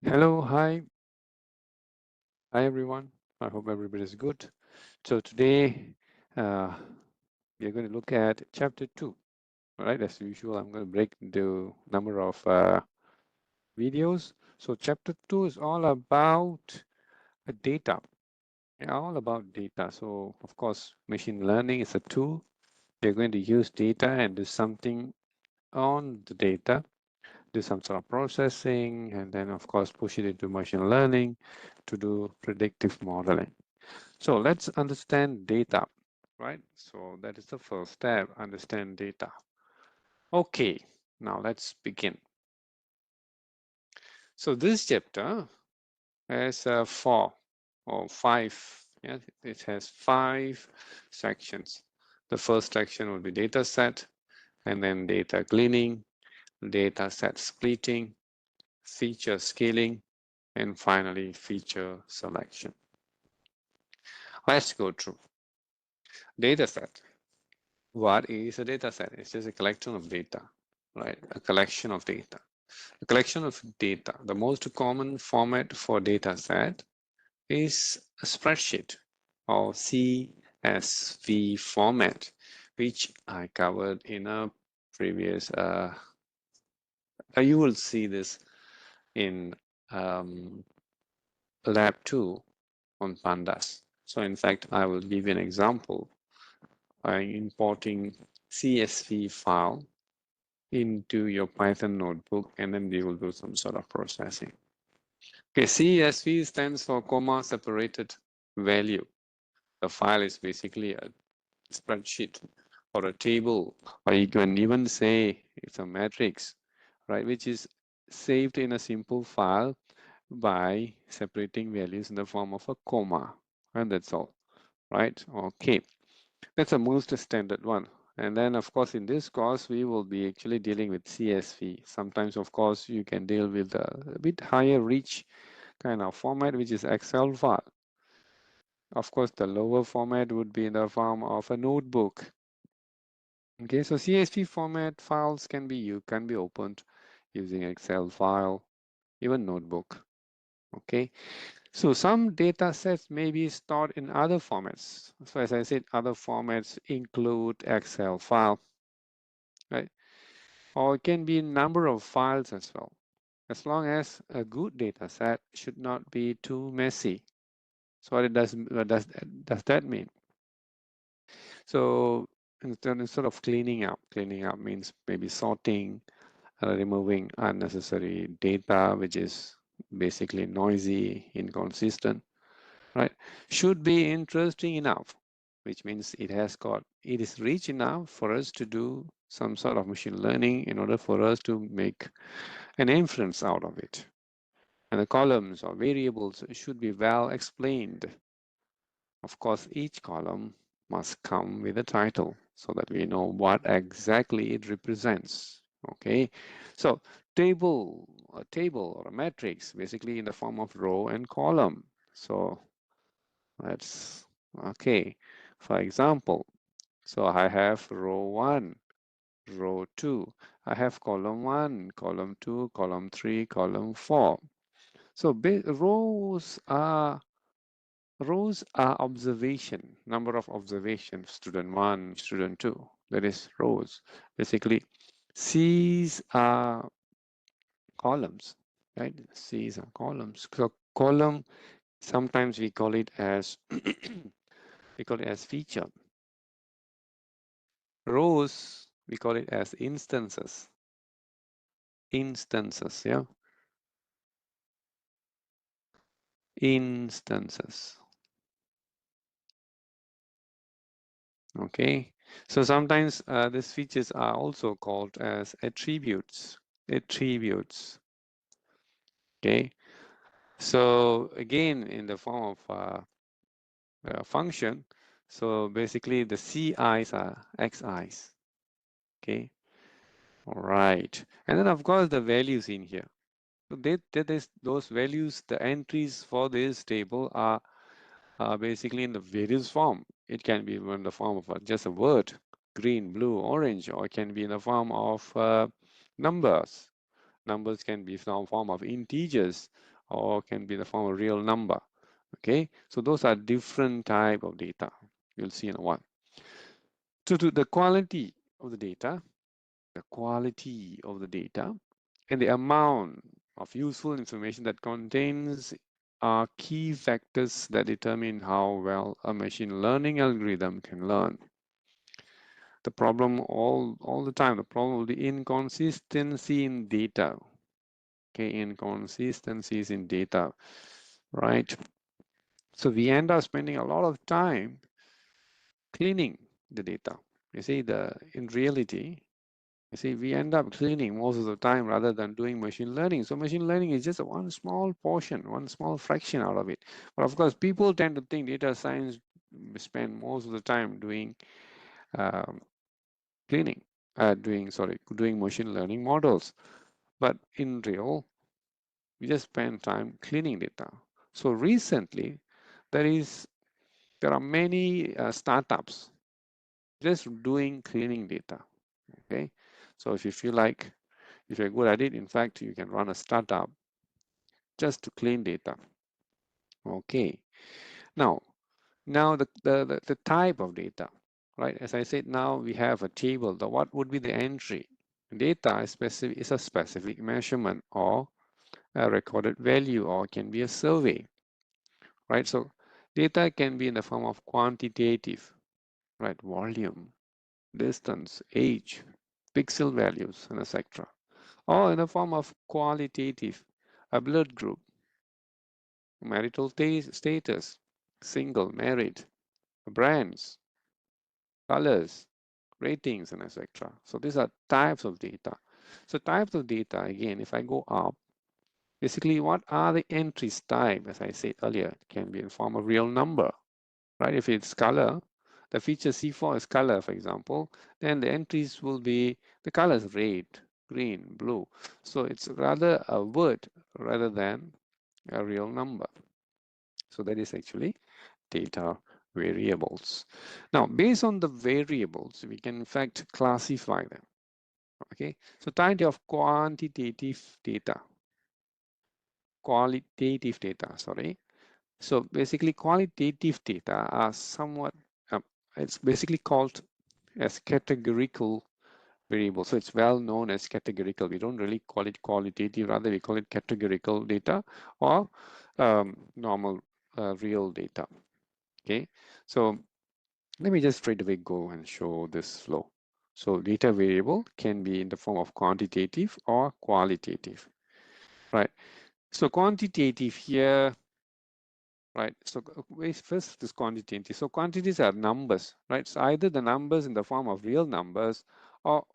Hello, hi everyone. I hope everybody is good. So today uh, we are going to look at chapter 2. All right, as usual, I'm going to break into number of videos. So chapter 2 is all about data, all about data. So of course, machine learning is a tool. We're going to use data and do something on the data, do some sort of processing, and then of course push it into machine learning to do predictive modeling. So let's understand data, right? So that is the first step, understand data. Okay, now let's begin. So this chapter has four or five, yeah, it has five sections. The first section will be data set, and then data cleaning, data set splitting, feature scaling, and finally feature selection. Let's go through. Data set. What is a data set? It's just a collection of data, right? A collection of data. A collection of data. The most common format for data set is a spreadsheet or CSV format, which I covered in a previous, you will see this in lab 2 on pandas. So in fact, I will give you an example by importing CSV file into your Python notebook, and then we will do some sort of processing. Okay, CSV stands for comma separated value. The file is basically a spreadsheet or a table, or you can even say it's a matrix, right, which is saved in a simple file by separating values in the form of a comma, and that's all, right? Okay, that's the most standard one. And then, of course, in this course, we will be actually dealing with CSV. Sometimes, of course, you can deal with a bit higher reach kind of format, which is Excel file. Of course, the lower format would be in the form of a notebook. Okay, so CSV format files can be opened using Excel file, even notebook. Okay, so some data sets may be stored in other formats. So as I said, other formats include Excel file, right? Or it can be a number of files as well. As long as a good data set should not be too messy. So what does that mean? So instead of cleaning up means maybe sorting, removing unnecessary data, which is basically noisy, inconsistent, right? Should be interesting enough, which means it is rich enough for us to do some sort of machine learning in order for us to make an inference out of it. And the columns or variables should be well explained. Of course, each column must come with a title so that we know what exactly it represents. Okay, so a table or a matrix, basically in the form of row and column. So that's okay. For example, so I have row 1, row 2. I have column 1, column 2, column 3, column 4. So rows are observation, number of observations, student 1, student 2. That is rows. Basically, C's are columns, right? C's are columns. So column, sometimes we call it as feature. Rows, we call it as instances. Instances, yeah. Instances. Okay. So sometimes these features are also called as attributes. Attributes. Okay. So again, in the form of a function, so basically the ci's are xi's. Okay. All right. And then of course the values in here. So those values, the entries for this table are basically in the various form. It can be in the form of just a word, green, blue, orange, or it can be in the form of numbers. Numbers can be in the form of integers, or can be in the form of real number. Okay, so those are different type of data. You'll see in a while. So to the quality of the data, and the amount of useful information that contains are key factors that determine how well a machine learning algorithm can learn. The problem all the time, the problem of the inconsistency in data. Okay, inconsistencies in data, right? So we end up spending a lot of time cleaning the data. You see, in reality, you see, we end up cleaning most of the time rather than doing machine learning. So machine learning is just one small portion, one small fraction out of it. But of course, people tend to think data science spend most of the time doing cleaning, doing machine learning models. But in real, we just spend time cleaning data. So recently, there are many startups just doing cleaning data. Okay, so if you feel like if you're good at it, in fact, you can run a startup just to clean data. Okay, now the type of data, right? As I said, now we have a table. What would be the entry? Data is a specific measurement or a recorded value, or can be a survey, right? So data can be in the form of quantitative, right? Volume, distance, age, pixel values, and etc. Or in the form of qualitative, a blood group, marital status, single, married, brands, colors, ratings, and etc. So these are types of data. So types of data, again, if I go up, basically what are the entries type, as I said earlier, it can be in form of real number, right? If it's color, the feature C4 is color, for example, then the entries will be the colors red, green, blue. So it's rather a word rather than a real number. So that is actually data variables. Now, based on the variables, we can in fact classify them. Okay, so type of qualitative data. Sorry. So basically, qualitative data are somewhat, it's basically called as categorical variable. So it's well known as categorical. We don't really call it qualitative, rather we call it categorical data or normal real data. Okay, so let me just straight away go and show this flow. So data variable can be in the form of quantitative or qualitative, right? So quantitative here, right? So first is quantitative. So quantities are numbers, right? So either the numbers in the form of real numbers or,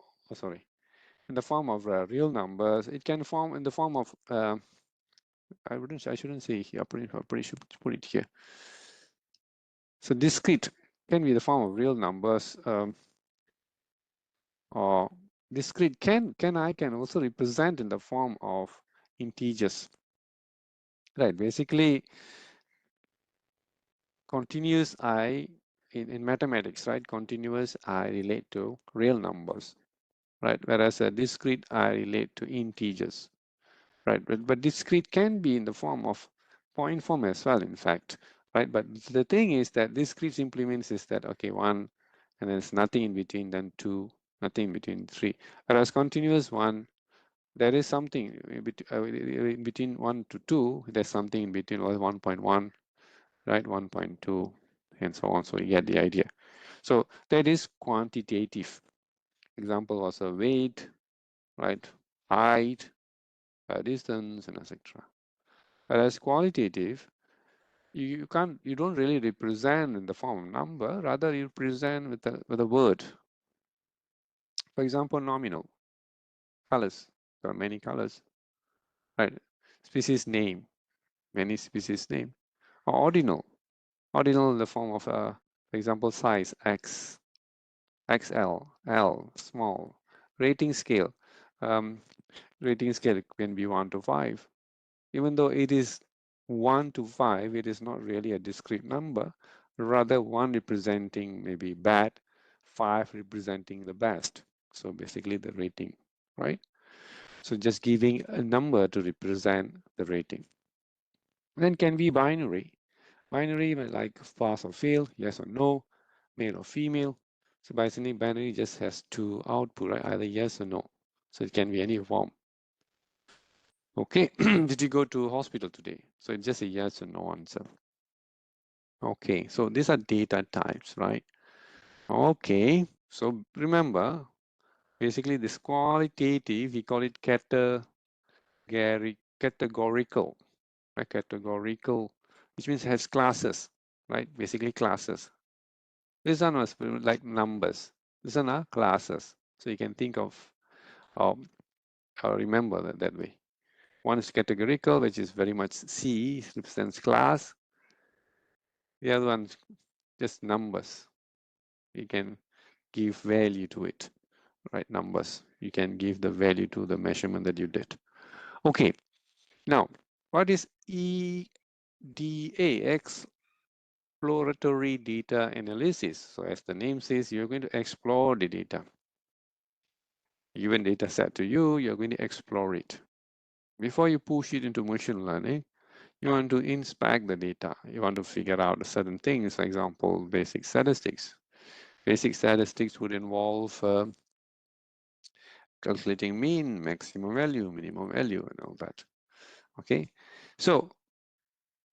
in the form of real numbers. It can form in the form of, I shouldn't say here, I pretty should put it here. So discrete can be the form of real numbers, or discrete I can also represent in the form of integers, right? Basically, continuous I in mathematics, right? Continuous I relate to real numbers, right? Whereas a discrete I relate to integers, right? But discrete can be in the form of point form as well, in fact, right? But the thing is that discrete simply means is that, okay, 1, and there's nothing in between, then 2, nothing in between, 3. Whereas continuous 1, there is something in between 1 to 2, there's something in between 1.1, right? 1.2, and so on. So you get the idea. So that is quantitative. Example was a weight, right? Height, distance, and etc. Whereas qualitative, you don't really represent in the form of number, rather you present with a word. For example, nominal colors. There are many colors, right? Species name, many species name. Or ordinal in the form of for example, size X, XL, L, small. Rating scale, rating scale can be 1 to 5. Even though it is 1 to 5, it is not really a discrete number, rather 1 representing maybe bad, 5 representing the best. So basically the rating, right? So just giving a number to represent the rating. And then can be binary. Binary like pass or fail, yes or no, male or female. So binary just has two output, right? Either yes or no. So it can be any form. Okay, did you go to hospital today? So it's just a yes or no answer. Okay, so these are data types, right? Okay, so remember, basically this qualitative, we call it categorical, right? Categorical, which means it has classes, right? Basically classes. These are not like numbers. These are not classes. So you can think of or remember that way. One is categorical, which is very much C, represents class. The other one just numbers. You can give value to it, right? Numbers. You can give the value to the measurement that you did. Okay. Now, what is EDA? Exploratory data analysis. So as the name says, you're going to explore the data. Given data set to you, you're going to explore it. Before you push it into machine learning, you want to inspect the data. You want to figure out certain things, for example, basic statistics. Basic statistics would involve calculating mean, maximum value, minimum value, and all that. Okay, so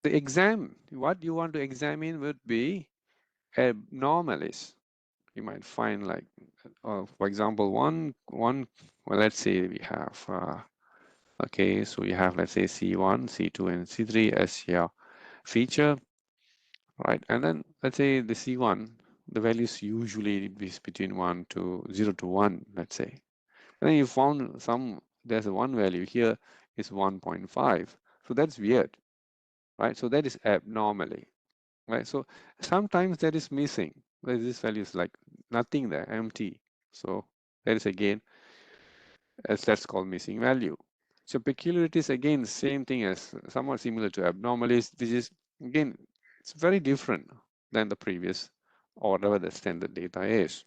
the exam, what you want to examine would be anomalies. You might find like, for example, well, let's say we have, okay, so we have, let's say C1, C2, and C3 as your feature, right? And then let's say the C1, the values usually is between 0 to 1, let's say. And then you found there's a one value here is 1.5. So that's weird, right? So that is abnormally, right? So sometimes that is missing. Where this value is like nothing there, empty. So that is again, as that's called missing value. So peculiarity is again the same thing as somewhat similar to abnormalities, which is again, it's very different than the previous or whatever the standard data is.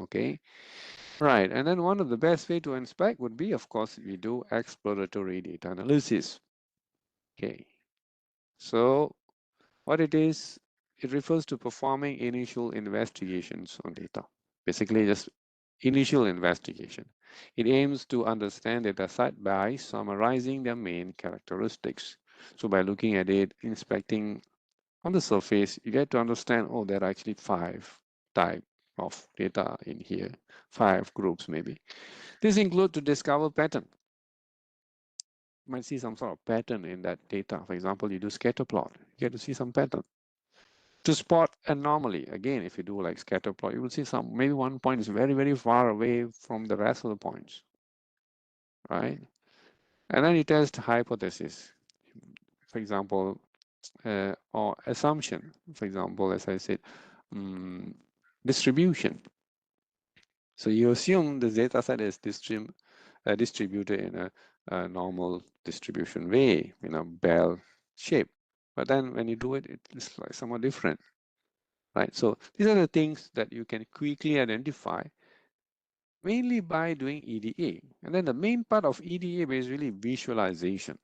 Okay, right. And then one of the best way to inspect would be, of course, we do exploratory data analysis. Okay, so what it is, it refers to performing initial investigations on data. Basically, just initial investigation. It aims to understand data set by summarizing their main characteristics. So by looking at it, inspecting on the surface, you get to understand, oh, there are actually 5 types of data in here, 5 groups maybe. This includes to discover pattern. You might see some sort of pattern in that data. For example, you do scatter plot, you get to see some pattern. To spot anomaly, again, if you do like scatter plot, you will see maybe one point is very, very far away from the rest of the points, right? And then you test hypothesis, for example, or assumption, for example, as I said, distribution. So you assume the data set is distributed in a normal distribution way, in a bell shape. But then when you do it, it's like somewhat different, right? So these are the things that you can quickly identify mainly by doing EDA. And then the main part of EDA is really visualization.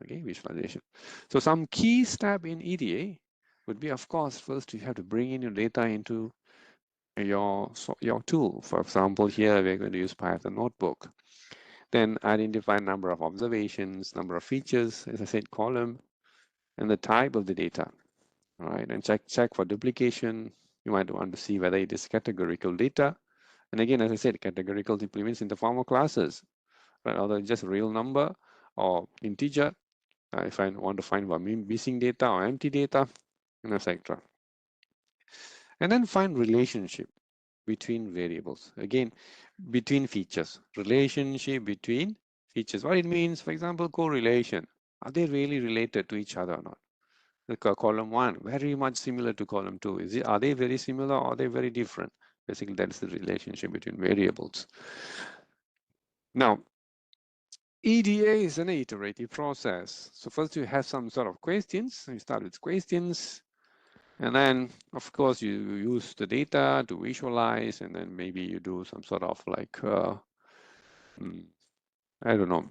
Okay, visualization. So some key step in EDA would be, of course, first you have to bring in your data into your tool. For example, here we're going to use Python Notebook. Then identify number of observations, number of features, as I said, column, and the type of the data. All right, and check for duplication. You might want to see whether it is categorical data. And again, as I said, categorical simply means in the form of classes, right? Either just real number or integer. If I want to find missing data or empty data, and etc. And then find relationship between variables. Again, between features. Relationship between features. What it means, for example, correlation. Are they really related to each other or not? Column 1, very much similar to column 2. Are they very similar or are they very different? Basically, that is the relationship between variables. Now, EDA is an iterative process. So first you have some sort of questions. You start with questions. And then, of course, you use the data to visualize. And then maybe you do some sort of like, I don't know,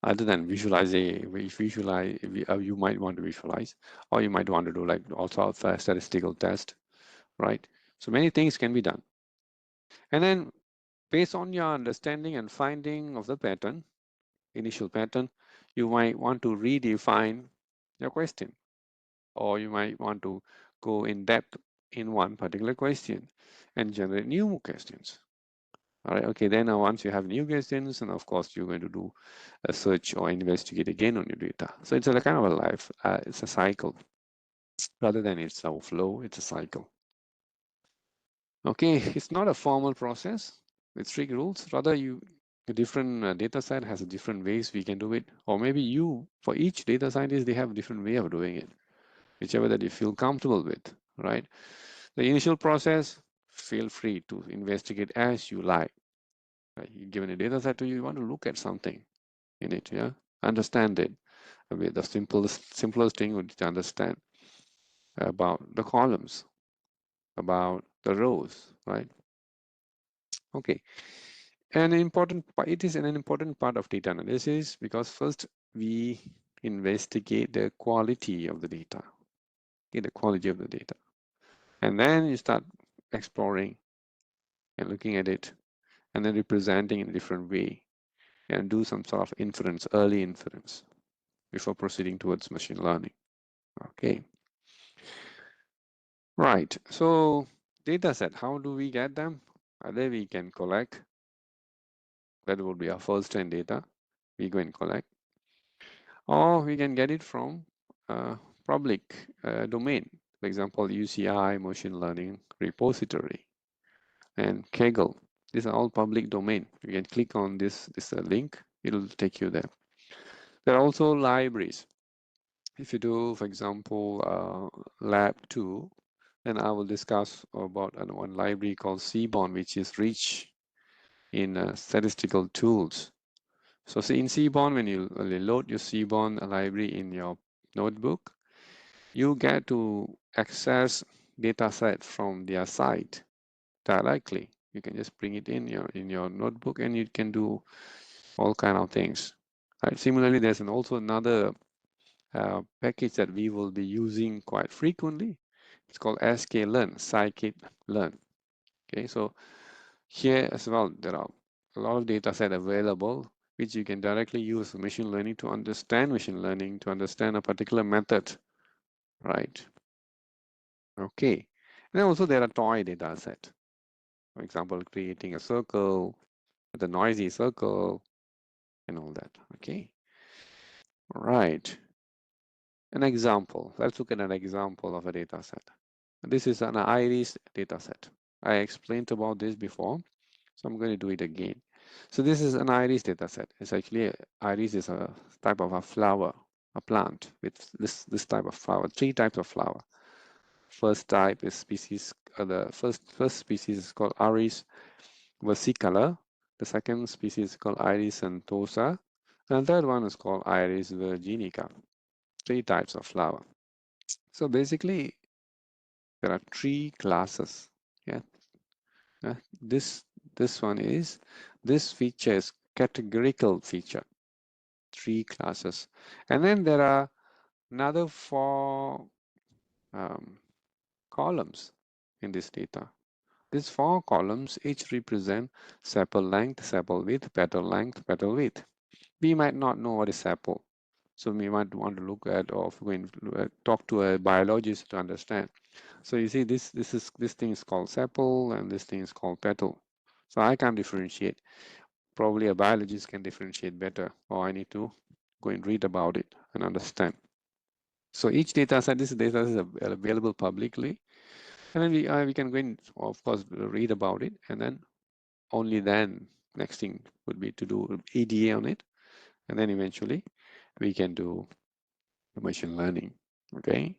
other than visualize, you might want to visualize, or you might want to do like also a statistical test, right? So many things can be done. And then based on your understanding and finding of the pattern, initial pattern, you might want to redefine your question, or you might want to go in depth in one particular question and generate new questions. All right, okay, then once you have new questions, and of course you're going to do a search or investigate again on your data. So it's a kind of a life, it's a cycle. Rather than it's a flow, it's a cycle. Okay, it's not a formal process with strict rules. Rather, a different data set has a different ways we can do it. Or maybe for each data scientist, they have a different way of doing it, whichever that you feel comfortable with, right? The initial process, feel free to investigate as you like. Right? You given a data set to you, you want to look at something in it, yeah? Understand it. I mean, the simplest thing would be to understand about the columns, about the rows, right? Okay. It is an important part of data analysis because first we investigate the quality of the data, okay, the quality of the data. And then you start exploring and looking at it and then representing in a different way and do some sort of inference, early inference before proceeding towards machine learning. Okay. Right. So data set, how do we get them? Either we can collect, that will be our first time data, we go and collect, or we can get it from public domain. For example, UCI, Machine Learning Repository, and Kaggle. These are all public domain. You can click on this link, it'll take you there. There are also libraries. If you do, for example, Lab 2, then I will discuss about one library called Seaborn, which is rich in statistical tools. So see in Seaborn, when you load your Seaborn library in your notebook, you get to access data set from their site directly. You can just bring it in your notebook and you can do all kind of things. Right. Similarly, there's also another package that we will be using quite frequently. It's called sklearn, scikit-learn. Okay, so here as well, there are a lot of data set available which you can directly use machine learning to understand machine learning, to understand a particular method, right? Okay, and then also there are toy data set. For example, creating a circle, the noisy circle, and all that. Okay, all right. An example. Let's look at an example of a data set. This is an iris data set. I explained about this before, so I'm going to do it again. So this is an iris data set. It's actually iris is a type of a flower, a plant with this type of flower, 3 types of flower. First type is species, the first species is called Iris versicolor. The second species is called Iris centosa. And the third one is called Iris virginica. 3 types of flower. So basically, there are 3 classes. Yeah. This one is, this feature is categorical feature. 3 classes. And then there are another 4 columns in this data. These 4 columns each represent sepal length, sepal width, petal length, petal width. We might not know what is sepal, so we might want to look at or talk to a biologist to understand. So you see, this thing is called sepal and this thing is called petal. So I can't differentiate. Probably a biologist can differentiate better, or I need to go and read about it and understand. So each data set, this data is available publicly, and then we can go and of course read about it, and then only then next thing would be to do EDA on it, and then eventually we can do machine learning. Okay.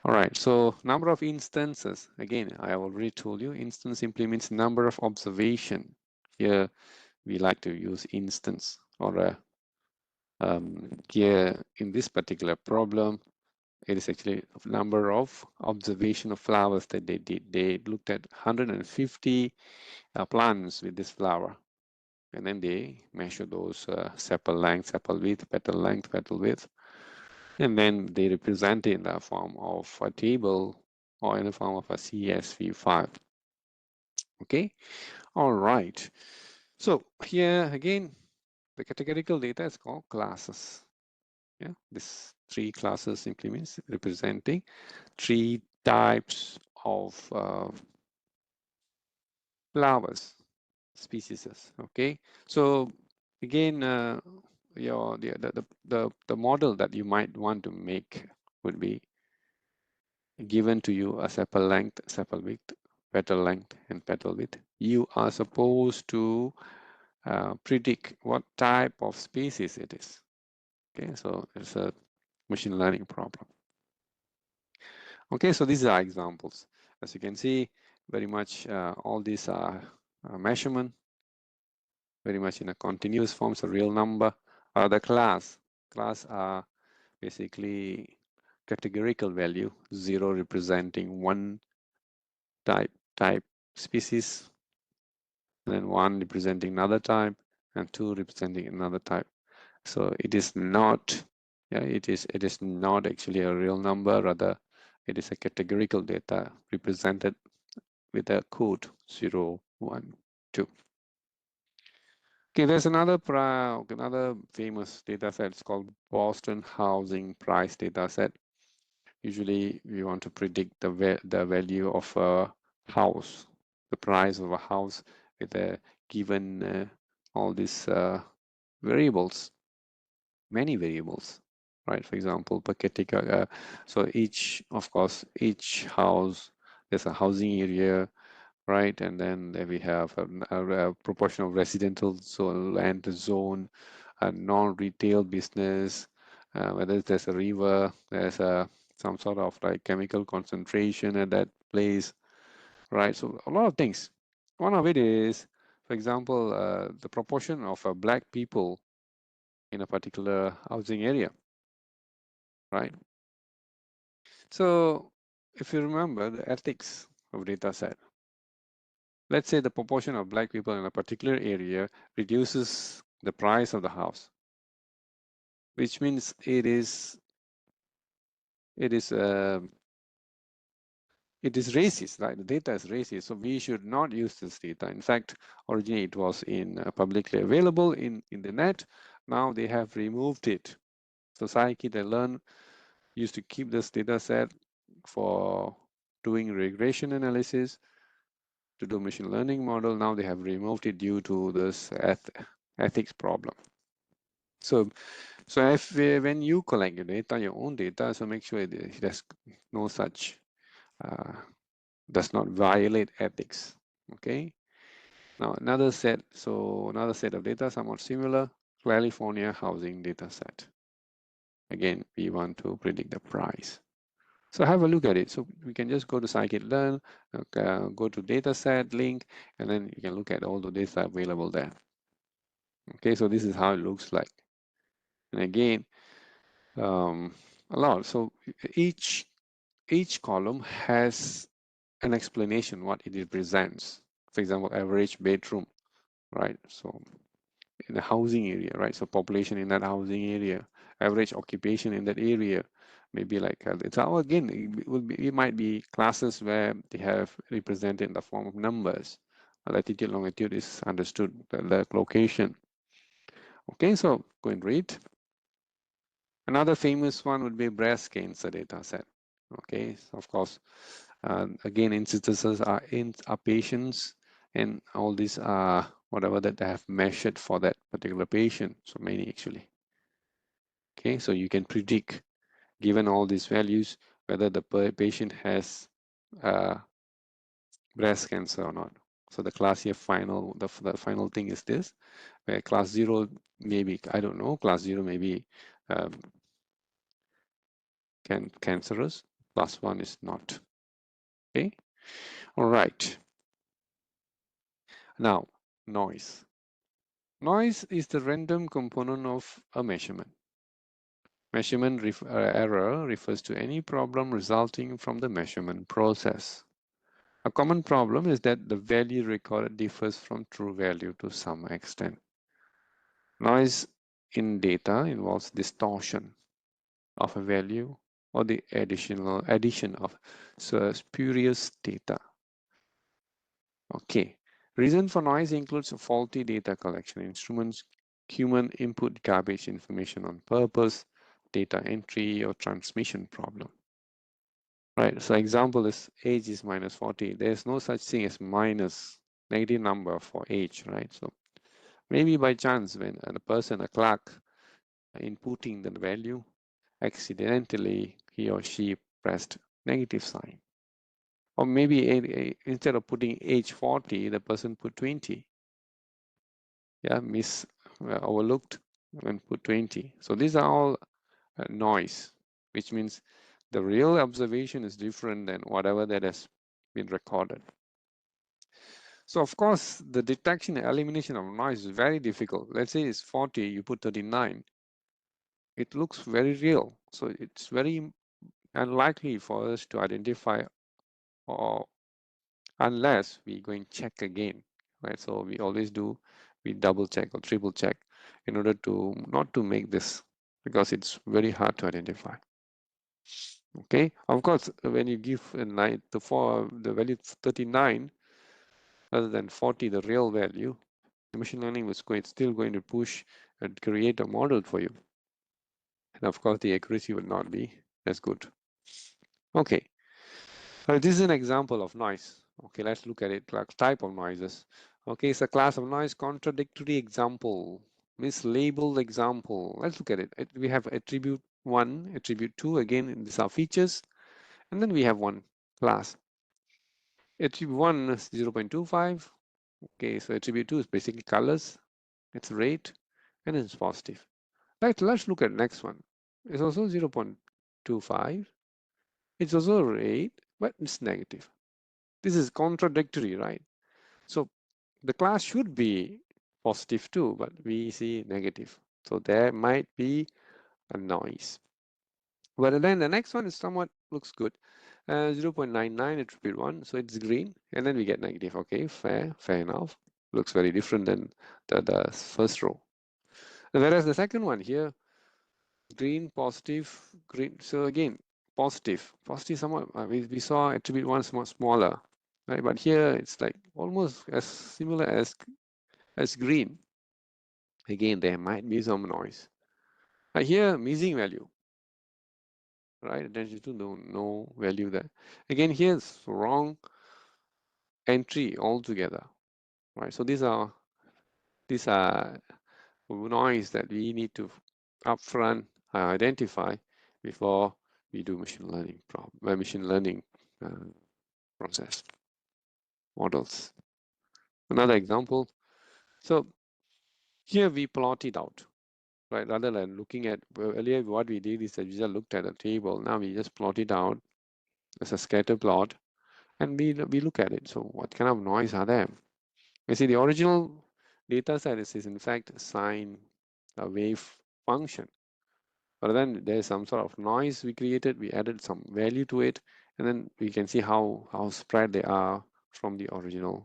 All right. So number of instances. Again, I have already told you, instance simply means number of observation. Here we like to use instance, or here in this particular problem, it is actually a number of observation of flowers that they did. They looked at 150 plants with this flower. and then they measure those sepal length, sepal width, petal width, and then they represent it in the form of a table or in the form of a CSV file. Okay, all right. So here again, the categorical data is called classes. Yeah, this 3 classes simply means representing 3 types of flowers, species. Okay, so again, the model that you might want to make would be given to you a sepal length, sepal width, petal length, and petal width. You are supposed to predict what type of species it is. Okay, so it's a machine learning problem. Okay, so these are examples. As you can see, very much all these are measurement, very much in a continuous form, so real number. The class are basically categorical value, 0 representing one type species, and then 1 representing another type, and 2 representing another type. So it is not, it is not actually a real number, rather it is a categorical data represented with a code 0, 1, 2. Okay, there's another famous data set. It's called Boston Housing Price data set. Usually we want to predict the value of a house, the price of a house with a given all these variables, many variables, right? For example, per capita. So each house, there's a housing area, right? And then we have a proportion of residential zone, land zone, a non-retail business, whether there's a river, there's some sort of like chemical concentration at that place, right? So a lot of things. One of it is, for example, the proportion of black people in a particular housing area, right? So if you remember the ethics of data set, let's say the proportion of black people in a particular area reduces the price of the house, which means it is racist, right? The data is racist, so we should not use this data. In fact, originally it was in publicly available in the net. Now they have removed it. So scikit-learn used to keep this data set for doing regression analysis to do machine learning model. Now they have removed it due to this ethics problem. So if when you collect your data, your own data, so make sure there's no such does not violate ethics. Okay. Now another set of data somewhat similar, California housing data set. Again, we want to predict the price. So have a look at it. So we can just go to scikit-learn, go to dataset link, and then you can look at all the data available there. Okay, so this is how it looks like. And again, a lot. So each column has an explanation what it represents. For example, average bedroom, right? So in the housing area, right? So population in that housing area, average occupation in that area, maybe like it's how again it might be classes where they have represented in the form of numbers. Latitude, longitude is understood, the location. Okay, so go and read. Another famous one would be breast cancer data set. Okay, so of course, again, instances are patients, and all these are whatever that they have measured for that particular patient. So many actually. Okay, so you can predict, given all these values, whether the patient has breast cancer or not. So the class here the final thing is this, where class 0 maybe, I don't know, class 0 maybe cancerous, class 1 is not. Okay, all right. Now, noise. Noise is the random component of a measurement. Measurement error refers to any problem resulting from the measurement process. A common problem is that the value recorded differs from true value to some extent. Noise in data involves distortion of a value or the addition of spurious data. Okay. Reason for noise includes faulty data collection instruments, human input garbage information on purpose, data entry or transmission problem. Right. So example is age is minus 40. There's no such thing as minus negative number for age, right? So maybe by chance when a person, a clerk, inputting the value, accidentally he or she pressed negative sign. Or maybe instead of putting age 40, the person put 20. Yeah, overlooked and put 20. So these are all noise, which means the real observation is different than whatever that has been recorded. So of course, the detection and elimination of noise is very difficult. Let's say it's 40, you put 39. It looks very real. So it's very unlikely for us to identify, or unless we go and check again, right? So we always do, we double check or triple check in order to not to make this, because it's very hard to identify. Okay, of course, when you give a the value 39 rather than 40, the real value, the machine learning was still going to push and create a model for you. And of course, the accuracy will not be as good. Okay, so this is an example of noise. Okay, let's look at it, like type of noises. Okay, it's a class of noise, contradictory example, mislabeled example. Let's look at it. We have attribute 1, attribute 2. Again, these are features. And then we have one class. Attribute 1 is 0.25. Okay, so attribute 2 is basically colors. It's rate, and it's positive. Right, let's look at next one. It's also 0.25. It's also rate, but it's negative. This is contradictory, right? So the class should be positive too, but we see negative. So there might be a noise. But then the next one is somewhat looks good. 0.99 attribute 1, so it's green, and then we get negative. Okay, fair enough. Looks very different than the first row. Whereas the second one here, green, positive, green. So again, positive somewhat. We saw attribute 1 somewhat smaller, right? But here it's like almost as similar as green. Again, there might be some noise. Here, missing value, right? Attention to no value there. Again, here's wrong entry altogether, right? So these are noise that we need to upfront identify before we do machine learning process models. Another example. So here we plot it out, right? Rather than looking at earlier, what we did is that we just looked at a table. Now we just plot it out as a scatter plot, and we look at it. So what kind of noise are there? You see, the original data set is in fact a sine wave function. But then there's some sort of noise we created, we added some value to it, and then we can see how spread they are from the original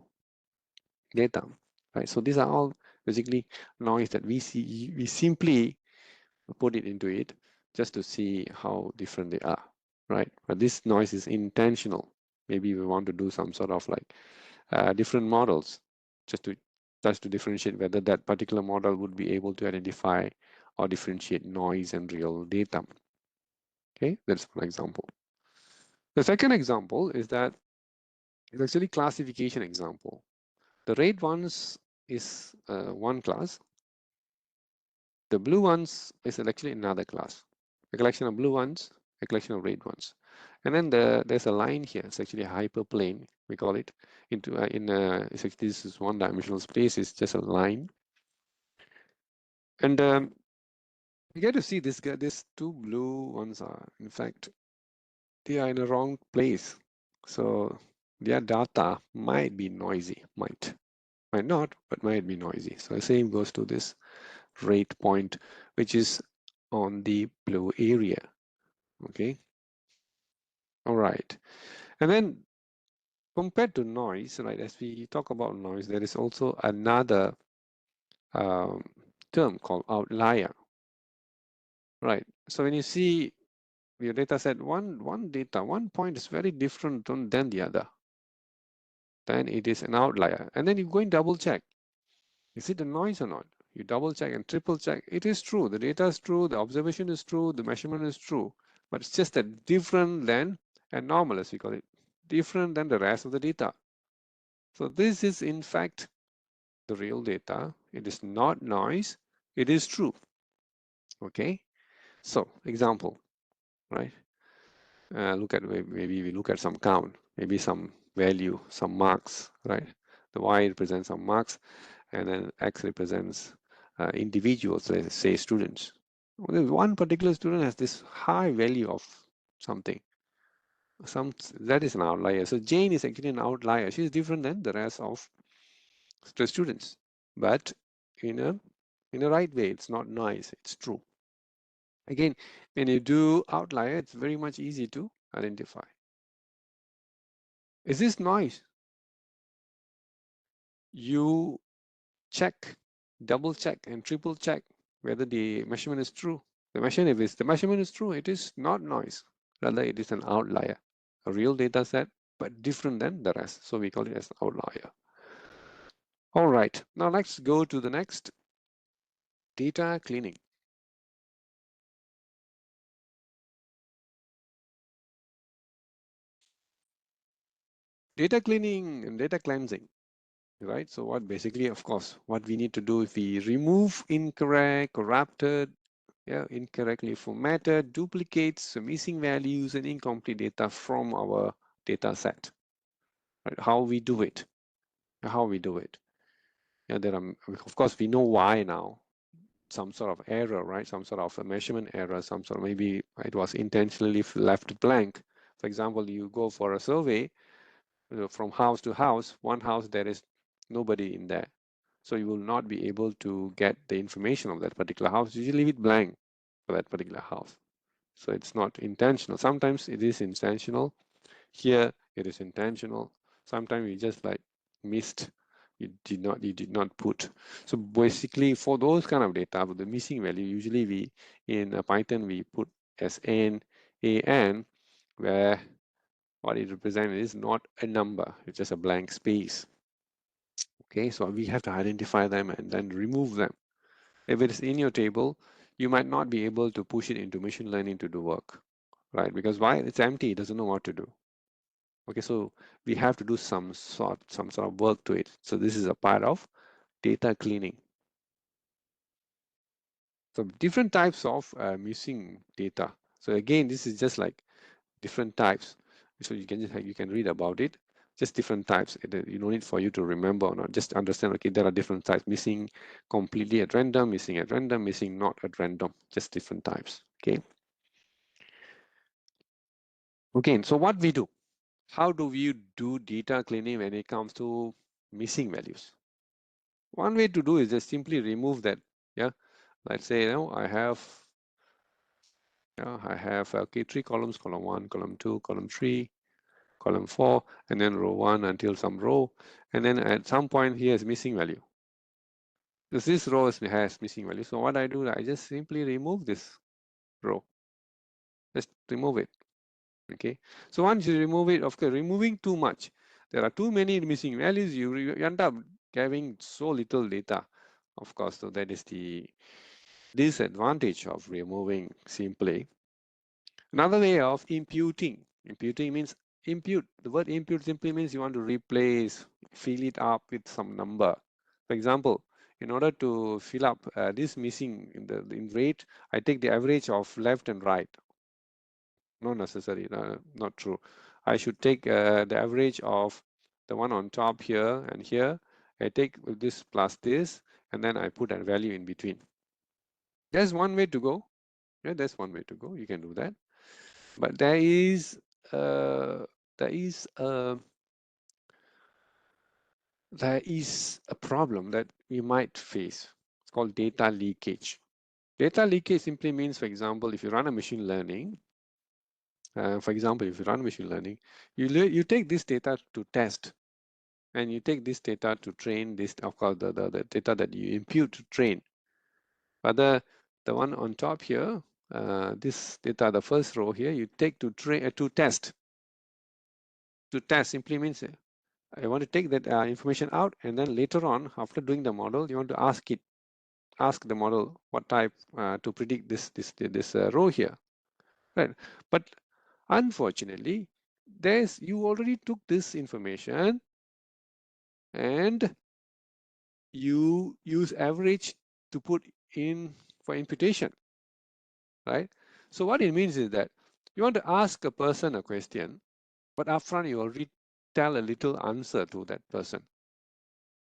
data, right? So these are all basically noise that we simply put it into it just to see how different they are, right? But this noise is intentional. Maybe we want to do some sort of like different models just to differentiate whether that particular model would be able to identify or differentiate noise and real data. Okay, that's one example. The second example is that it's actually classification example. The red ones is one class. The blue ones is actually another class. A collection of blue ones, a collection of red ones. And then there's a line here. It's actually a hyperplane, we call it. This is one-dimensional space. It's just a line. And you get to see these two blue ones are, in fact, they are in the wrong place. So their data might be noisy, might not, but might be noisy. So the same goes to this rate point, which is on the blue area. Okay. All right. And then compared to noise, right? As we talk about noise, there is also another um, term called outlier, right? So when you see your data set, one point is very different than the other, then it is an outlier. And then you go and double check. Is it a noise or not? You double check and triple check. It is true. The data is true. The observation is true. The measurement is true. But it's just that different than anomalous, we call it. Different than the rest of the data. So this is in fact the real data. It is not noise. It is true. Okay. So example, right? Look at, maybe we look at some count, maybe some value, some marks, right? The Y represents some marks, and then X represents individuals, let's say students. One particular student has this high value of something. That is an outlier. So Jane is actually an outlier. She's different than the rest of the students, but in a right way. It's not nice. It's true. Again, when you do outlier, it's very much easy to identify. Is this noise? You check, double check, and triple check whether the measurement is true. If the measurement is true, it is not noise. Rather, it is an outlier, a real data set, but different than the rest. So we call it as an outlier. All right, now let's go to the next, data cleaning. Data cleaning and data cleansing, right? So what basically, of course, what we need to do if we remove incorrect, corrupted, incorrectly formatted, duplicates, missing values, and incomplete data from our data set. Right? How we do it. Yeah, of course, we know why now. Some sort of error, right? Some sort of a measurement error, some sort of, maybe it was intentionally left blank. For example, you go for a survey from house to house, one house there is nobody in there. So you will not be able to get the information of that particular house. You leave it blank for that particular house. So it's not intentional. Sometimes it is intentional. Here it is intentional. Sometimes you just like missed. You did not put. So basically, for those kind of data, with the missing value, usually we in Python we put as an, where what it represents is not a number. It's just a blank space. Okay, so we have to identify them and then remove them. If it is in your table, you might not be able to push it into machine learning to do work, right? Because why? It's empty. It doesn't know what to do. Okay, so we have to do some sort of work to it. So this is a part of data cleaning. So different types of missing data. So again, this is just like different types. So you can read about it. Just different types. You don't need for you to remember or not. Just understand. Okay, there are different types. Missing completely at random, missing at random, missing not at random. Just different types. Okay. Okay. So what we do? How do we do data cleaning when it comes to missing values? One way to do is just simply remove that. Yeah. Let's say I have okay, 3 columns, column 1, column 2, column 3, column 4, and then row 1 until some row, and then at some point here is missing value. Because this row has missing value. So what I do, I just simply remove this row. Just remove it. Okay. So once you remove it, of course, removing too much, there are too many missing values, you end up having so little data. Of course, so that is the disadvantage of removing simply. Another way of imputing. Imputing means impute. The word impute simply means you want to replace, fill it up with some number. For example, in order to fill up this missing in rate, I take the average of left and right. Not necessary, not true. I should take the average of the one on top here and here. I take this plus this, and then I put a value in between. There's one way to go. Yeah, that's one way to go. You can do that. But there is a problem that we might face. It's called data leakage. Data leakage simply means, for example, if you run a machine learning, For example, if you run machine learning, you take this data to test, and you take this data to train this, of course, the data that you impute to train. But the one on top here, this data, the first row here, you take to train to test. To test simply means I want to take that information out, and then later on, after doing the model, you want to ask the model what type to predict this row here, right? But unfortunately, you already took this information and you use average to put in for imputation, right? So what it means is that you want to ask a person a question, but upfront you already tell a little answer to that person.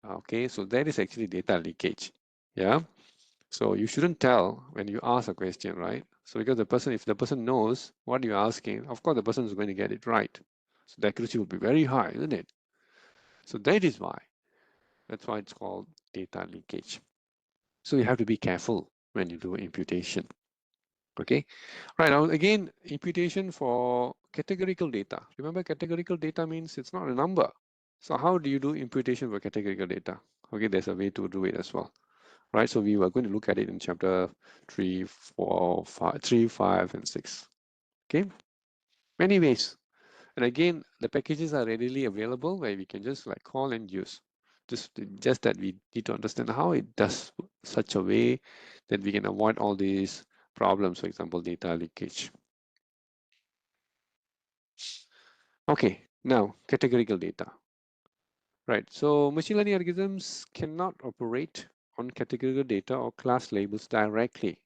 Okay, so that is actually data leakage. Yeah. So you shouldn't tell when you ask a question, right? So because if the person knows what you're asking, of course the person is going to get it right. So the accuracy will be very high, isn't it? So that's why it's called data leakage. So you have to be careful when you do imputation. Okay, right, now again, imputation for categorical data. Remember, categorical data means it's not a number. So how do you do imputation for categorical data? Okay, there's a way to do it as well. Right, so we were going to look at it in chapter 3, 4, 5, 3, 5, and 6. Okay, many ways. And again, the packages are readily available where we can just like call and use. Just that we need to understand how it does such a way that we can avoid all these problems, for example, data leakage. Okay, now categorical data. Right, so machine learning algorithms cannot operate on categorical data or class labels directly.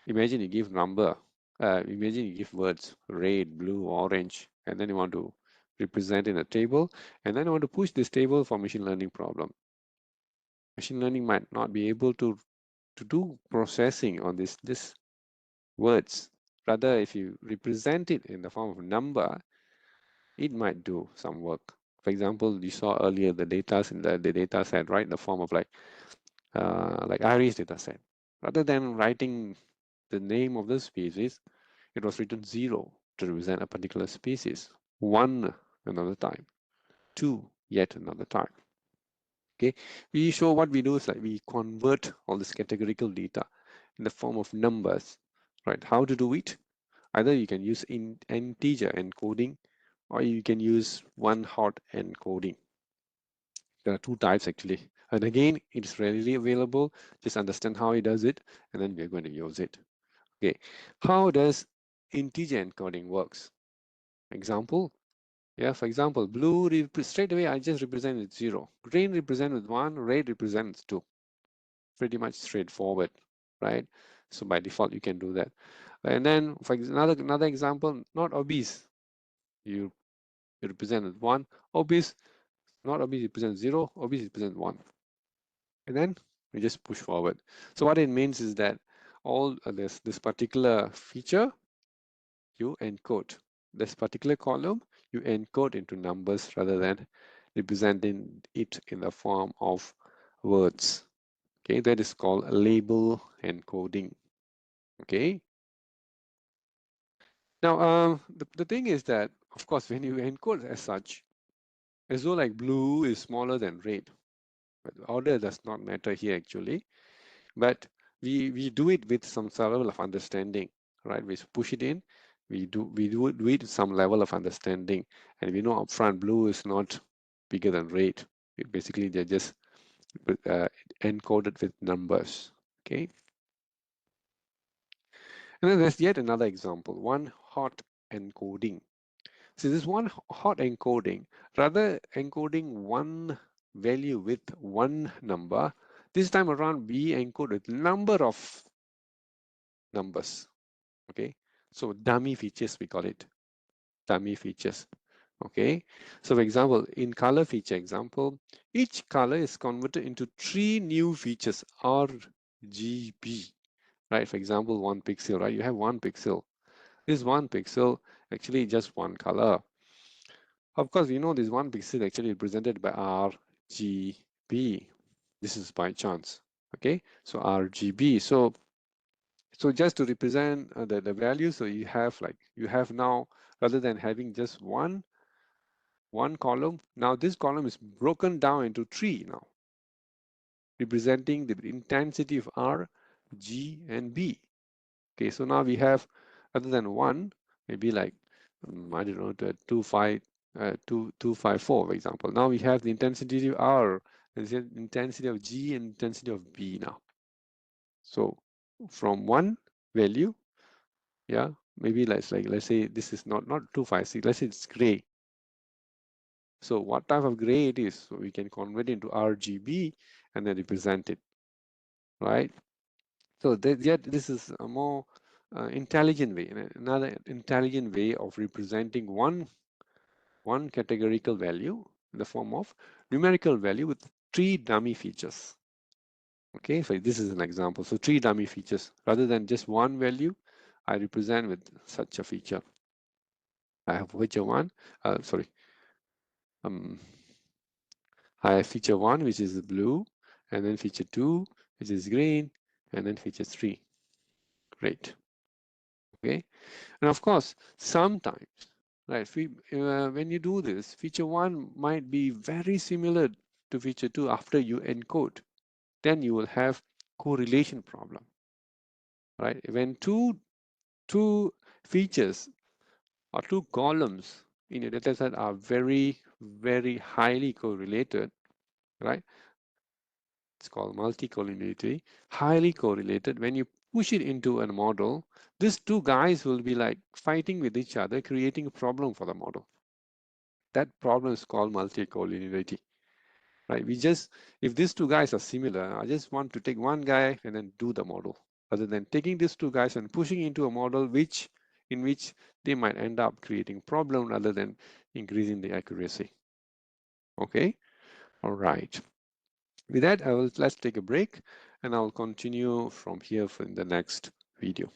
Imagine you give number, imagine you give words, red, blue, orange, and then you want to represent in a table, and then you want to push this table for machine learning problem. Machine learning might not be able to do processing on this words. Rather, if you represent it in the form of number, it might do some work. For example, you saw earlier the data in the data set, right? In the form of like iris data set. Rather than writing the name of the species, it was written 0 to represent a particular species, 1 another time, 2 yet another time. Okay, we show what we do is like we convert all this categorical data in the form of numbers, right? How to do it? Either you can use integer encoding, or you can use one-hot encoding. There are two types actually. And again, it's readily available. Just understand how it does it, and then we're going to use it. Okay, how does integer encoding works? Example, yeah, for example, blue, straight away I just represent with 0. Green represent with 1, red represents 2. Pretty much straightforward, right? So by default, you can do that. And then for another example, not obese. You represent with 1. Obese, not obese represents 0, obese represents 1. And then we just push forward. So what it means is that all this particular feature, you encode. This particular column, you encode into numbers rather than representing it in the form of words. Okay, that is called label encoding. Okay. Now, the thing is that, of course, when you encode as such, as though like blue is smaller than red, but the order does not matter here actually. But we do it with some level of understanding, right? We push it in, we do it with some level of understanding, and we know upfront blue is not bigger than red. Basically, they're just encoded with numbers. Okay. And then there's yet another example, one-hot encoding. So this one-hot encoding, rather encoding one value with one number, this time around we encode with number of numbers. Okay, so dummy features, we call it dummy features. Okay, so for example, in color feature example, each color is converted into 3 new features, RGB, right? For example, 1 pixel, right? You have 1 pixel. This 1 pixel actually just one color. Of course, we know this 1 pixel actually represented by RGB. This is by chance. Okay, so RGB. So So just to represent the value, so you have now, rather than having just one column, now this column is broken down into three now, representing the intensity of R, G, and B. Okay, so now we have, other than one, maybe like I don't know, the 254, for example. Now we have the intensity of R, the intensity of G, and intensity of B now. So from one value, yeah, maybe let's say this is not 256, let's say it's gray. So what type of gray it is, so we can convert it into RGB and then represent it, right? So yet this is a more intelligent way, another intelligent way of representing one categorical value in the form of numerical value with three dummy features. Okay, so this is an example. So three dummy features, rather than just one value, I represent with such a feature. I have feature one, sorry, I have feature one, which is blue, and then feature two, which is green, and then feature three. Great. Okay, and of course, sometimes, right, when you do this, feature one might be very similar to feature two after you encode. Then you will have correlation problem, right? When two features or two columns in your data set are very, very highly correlated, right? It's called multi-collinearity, highly correlated. When you push it into a model, these two guys will be like fighting with each other, creating a problem for the model. That problem is called multi-collinearity, right? If these two guys are similar, I just want to take one guy and then do the model, rather than taking these two guys and pushing into a model in which they might end up creating problem rather than increasing the accuracy. Okay, all right. With that, let's take a break, and I'll continue from here in the next video.